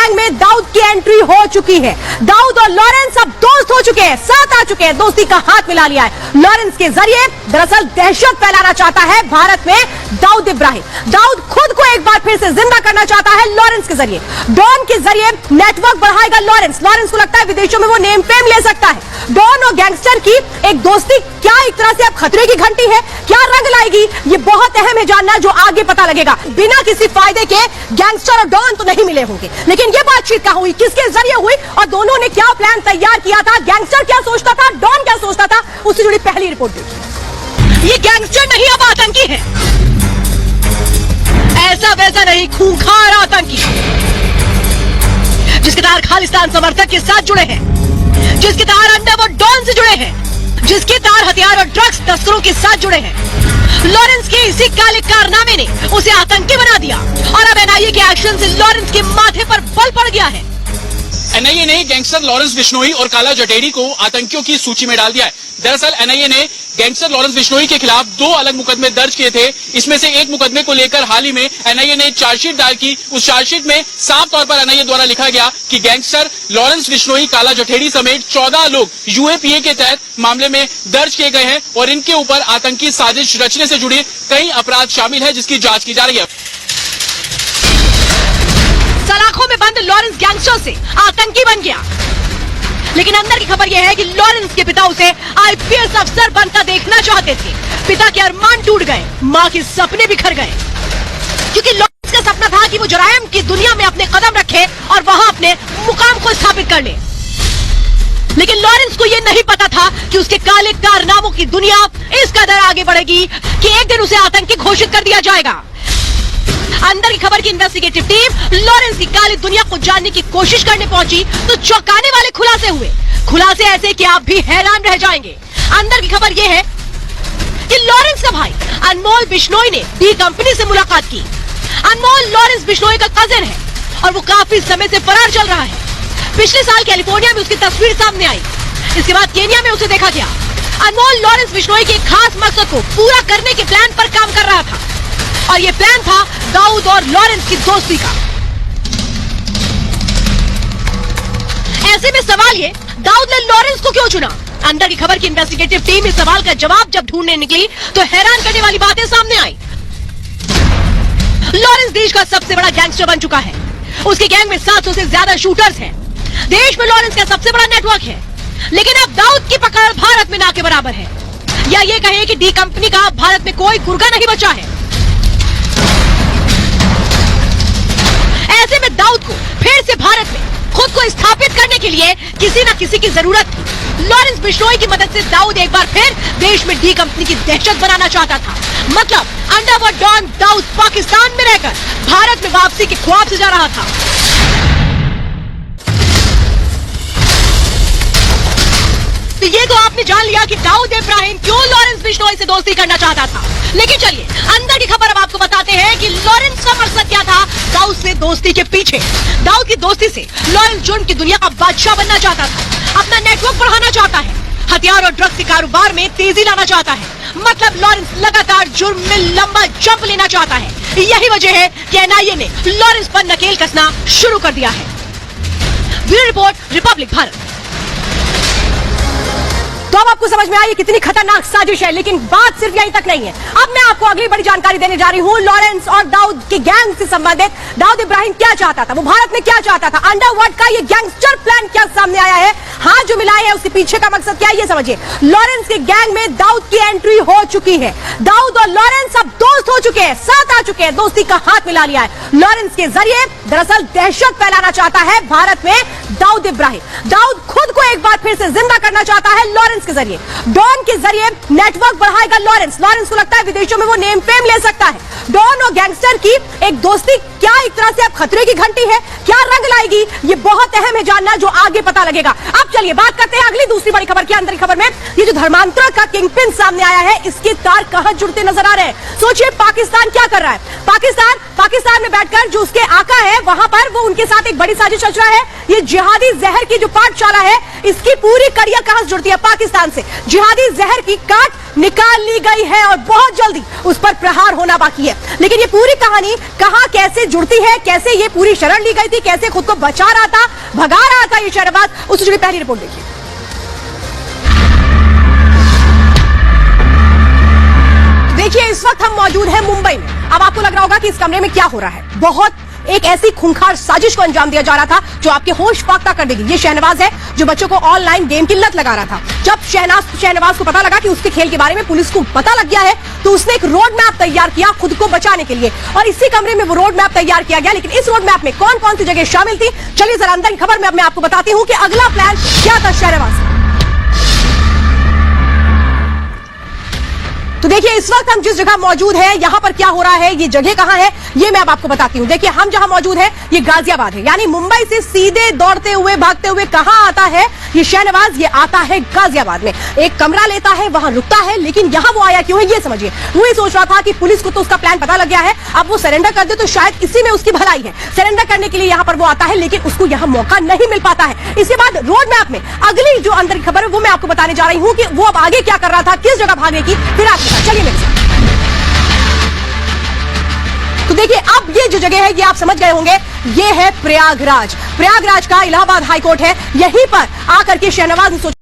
Gang में दाऊद की entry हो चुकी है। दाऊद और लॉरेंस अब दोस्त हो चुके हैं, साथ आ चुके हैं, दोस्ती का हाथ मिला लिया है। लॉरेंस के जरिए दरअसल दहशत फैलाना चाहता है भारत में दाऊद इब्राहिम। दाऊद खुद को एक बार फिर से जिंदा करना चाहता है लॉरेंस के जरिए, डॉन के जरिए नेटवर्क बढ़ाएगा लॉरेंस। लॉरेंस को लगता है विदेशों में वो नेम फेम ले सकता है। डॉन और गैंगस्टर की एक दोस्ती क्या एक तरह से अब खतरे की घंटी है, क्या रंग लाएगी, ये बहुत अहम है जानना, जो आगे पता लगेगा। बिना किसी फायदे के गैंगस्टर और डॉन तो नहीं मिले होंगे, लेकिन ये बातचीत कहां हुई, किसके जरिए हुई और दोनों ने क्या प्लान तैयार किया था, गैंगस्टर क्या सोचता था, डॉन क्या सोचता था, उससे जुड़ी पहली रिपोर्ट देखिए। ये गैंगस्टर नहीं, अब आतंकी है, ऐसा वैसा नहीं, खूंखार आतंकी, जिसके तार खालिस्तान समर्थक के साथ जुड़े हैं, जिसके तार अंडरवर्ल्ड डॉन से जुड़े हैं, जिसके तार हथियार और ड्रग्स तस्करों के साथ जुड़े हैं। लॉरेंस के इसी काले कारनामे ने उसे आतंकी बना दिया और अब एनआईए के एक्शन से लॉरेंस के माथे पर बल पड़ गया है। एनआईए ने गैंगस्टर लॉरेंस बिश्नोई और काला जटेड़ी को आतंकियों की सूची में डाल दिया है। दरअसल एनआईए ने गैंगस्टर लॉरेंस बिश्नोई के खिलाफ 2 अलग मुकदमे दर्ज किए थे। इसमें से एक मुकदमे को लेकर हाल ही में एनआईए ने चार्जशीट दायर की। उस चार्जशीट में साफ तौर पर एनआईए द्वारा लिखा गया कि गैंगस्टर लॉरेंस बिश्नोई, काला जटेड़ी समेत 14 लोग यूएपीए के तहत मामले में दर्ज किए गए हैं और इनके ऊपर आतंकी साजिश रचने से जुड़े कई अपराध शामिल है, जिसकी जांच की जा रही है। सलाखों में बंद लॉरेंस गैंगस्टर से आतंकी बन गया, लेकिन अंदर की खबर यह है कि लॉरेंस के पिता उसे आईपीएस अफसर बनता देखना चाहते थे। पिता के अरमान टूट गए, मां के सपने बिखर गए, क्योंकि लॉरेंस का सपना था कि वो जुराइम की दुनिया में अपने कदम रखे और वहां अपने मुकाम को स्थापित कर ले। लेकिन लॉरेंस को यह नहीं पता था कि उसके काले कारनामों की दुनिया इस कदर आगे बढ़ेगी कि एक दिन उसे आतंकी घोषित कर दिया जाएगा। अंदर की खबर की इन्वेस्टिगेटिव टीम लॉरेंस की काली दुनिया को जानने की कोशिश करने पहुंची तो चौंकाने वाले खुलासे हुए। खुलासे ऐसे कि आप भी हैरान रह जाएंगे। अंदर की खबर यह है कि लॉरेंस का भाई अनमोल बिश्नोई ने डी कंपनी से मुलाकात की। अनमोल लॉरेंस बिश्नोई का कजिन है और वो काफी समय से फरार चल रहा है। पिछले साल कैलिफोर्निया में उसकी तस्वीर सामने आई, इसके बाद केनिया में उसे देखा गया। अनमोल लॉरेंस बिश्नोई के खास मकसद को पूरा करने के प्लान पर काम कर रहा था और ये प्लान था दाऊद और लॉरेंस की दोस्ती का। ऐसे में सवाल ये, दाऊद ने लॉरेंस को क्यों चुना? अंदर की खबर की इन्वेस्टिगेटिव टीम इस सवाल का जवाब जब ढूंढने निकली तो हैरान करने वाली बातें सामने आई। लॉरेंस देश का सबसे बड़ा गैंगस्टर बन चुका है। उसके गैंग में 700 से ज्यादा शूटर्स हैं। देश में लॉरेंस का सबसे बड़ा नेटवर्क है, लेकिन अब दाऊद की पकड़ भारत में ना के बराबर है, या ये कहें कि डी कंपनी का भारत में कोई गुर्गा नहीं बचा है। ऐसे में दाऊद को फिर से भारत में खुद को स्थापित करने के लिए किसी न किसी की जरूरत थी। लॉरेंस बिश्नोई की मदद से दाऊद एक बार फिर देश में डी कंपनी की दहशत बनाना चाहता था। मतलब अंडरवर्ल्ड डॉन दाऊद पाकिस्तान में रहकर भारत में वापसी के ख्वाब से जा रहा था। तो ये तो आपने जान लिया कि दाऊद इब्राहिम क्यों लॉरेंस बिश्नोई से दोस्ती करना चाहता था। लेकिन चलिए अंदर की खबर अब आपको बताते हैं कि लॉरेंस का मकसद क्या था दाऊद से दोस्ती के पीछे। दाऊद की दोस्ती से लॉरेंस जुर्म की दुनिया का बादशाह बनना चाहता था, अपना नेटवर्क बढ़ाना चाहता है, हथियार और ड्रग्स के कारोबार में तेजी लाना चाहता है। मतलब लॉरेंस लगातार जुर्म में लंबा जंप लेना चाहता है। यही वजह है कि एनआईए ने लॉरेंस पर नकेल कसना शुरू कर दिया है। Bureau report, Republic Bharat. तो अब आपको समझ में आई कितनी खतरनाक साजिश है, लेकिन बात सिर्फ यहीं तक नहीं है। अब मैं आपको अगली बड़ी जानकारी देने जा रही हूँ। लॉरेंस और दाऊद के गैंग से संबंधित दाऊद इब्राहिम क्या चाहता था, वो भारत में क्या चाहता था, अंडरवर्ल्ड का ये गैंगस्टर प्लान क्या सामने आया है, हाथ जो मिलाए है उसके पीछे का मकसद क्या है, ये समझिए। लॉरेंस के गैंग में दाऊद की एंट्री हो चुकी है। दाऊद और लॉरेंस अब दोस्त हो चुके हैं, साथ आ चुके हैं, दोस्ती का हाथ मिला लिया है। लॉरेंस के जरिए दरअसल दहशत फैलाना चाहता है भारत में दाऊद इब्राहिम। दाऊद खुद को एक बार फिर से जिंदा करना चाहता है लॉरेंस के जरिए, डॉन के जरिए नेटवर्क बढ़ाएगा लॉरेंस। लॉरेंस को लगता है विदेशों में वो नेम फेम ले सकता है। डॉन और गैंगस्टर की एक दोस्ती क्या एक तरह से अब खतरे की घंटी है, क्या रंग लाएगी, ये बहुत अहम है जानना, जो आगे पता लगेगा। अब चलिए बात करते हैं अगली दूसरी बड़ी खबर की। अंदर की खबर में ये जो धर्मांतरण का किंगपिन सामने आया है, इसके तार कहां जुड़ते नजर आ रहे हैं। सोचिए पाकिस्तान क्या कर रहा है। पाकिस्तान में बैठकर जो उसके आका है वहां पर वो उनके इनके साथ एक बड़ी साजिश रच रहा है। ये जिहादी जहर की जो पाठशाला है, इसकी पूरी कड़ियां कहां से जुड़ती है? पाकिस्तान से। जिहादी जहर की काट निकाल ली गई है और बहुत जल्दी उस पर प्रहार होना बाकी है। लेकिन ये पूरी कहानी कहां कैसे जुड़ती है, कैसे ये पूरी शरण ली गई थी, कैसे खुद को बचा रहा था, भगा रहा था ये शहनवाज, उससे जुड़ी पहली रिपोर्ट देखिए। देखिए, इस वक्त हम मौजूद हैं मुंबई में। अब आपको लग रहा होगा कि इस कमरे में क्या हो रहा है। बहुत एक ऐसी खूंखार साजिश को अंजाम दिया जा रहा था जो आपके होश फाख्ता कर देगी। ये शहनवाज है जो बच्चों को ऑनलाइन गेम की लत लगा रहा था। जब शहनवाज को पता लगा कि उसके खेल के बारे में पुलिस को पता लग गया है, तो उसने एक रोड मैप तैयार किया खुद को बचाने के लिए, और इसी कमरे में वो रोड मैप तैयार किया गया। लेकिन इस रोड मैप में कौन कौन सी जगह शामिल थी, चलिए जरा अंदर की खबर में मैं आपको बताती हूँ कि अगला प्लान क्या था शहनवाज। तो देखिए, इस वक्त हम जिस जगह मौजूद हैं, यहां पर क्या हो रहा है, ये जगह कहां है, ये मैं अब आपको बताती हूं। देखिए, हम जहां मौजूद हैं, ये गाजियाबाद है। यानी मुंबई से सीधे दौड़ते हुए भागते हुए कहां आता है ये शहनवाज? ये आता है गाजियाबाद में, एक कमरा लेता है, वहां रुकता है। लेकिन यहां वो आया क्यों है, ये समझिए। वो ही सोच रहा था कि पुलिस को तो उसका प्लान पता लग गया है, अब वो सरेंडर कर दे तो शायद इसी में उसकी भलाई है। सरेंडर करने के लिए यहां पर वो आता है, लेकिन उसको यहां मौका नहीं मिल पाता है। इसके बाद रोड मैप में अगली जो अंदर की खबर है वो मैं आपको बताने जा रही हूं कि वो अब आगे क्या कर रहा था, किस जगह भागने की फिराक में था। चलिए मेरे साथ। तो देखिए, अब ये जो जगह है ये आप समझ गए होंगे, ये है प्रयागराज। प्रयागराज का इलाहाबाद हाईकोर्ट है। यहीं पर आकर के शहनवाज ने सोचा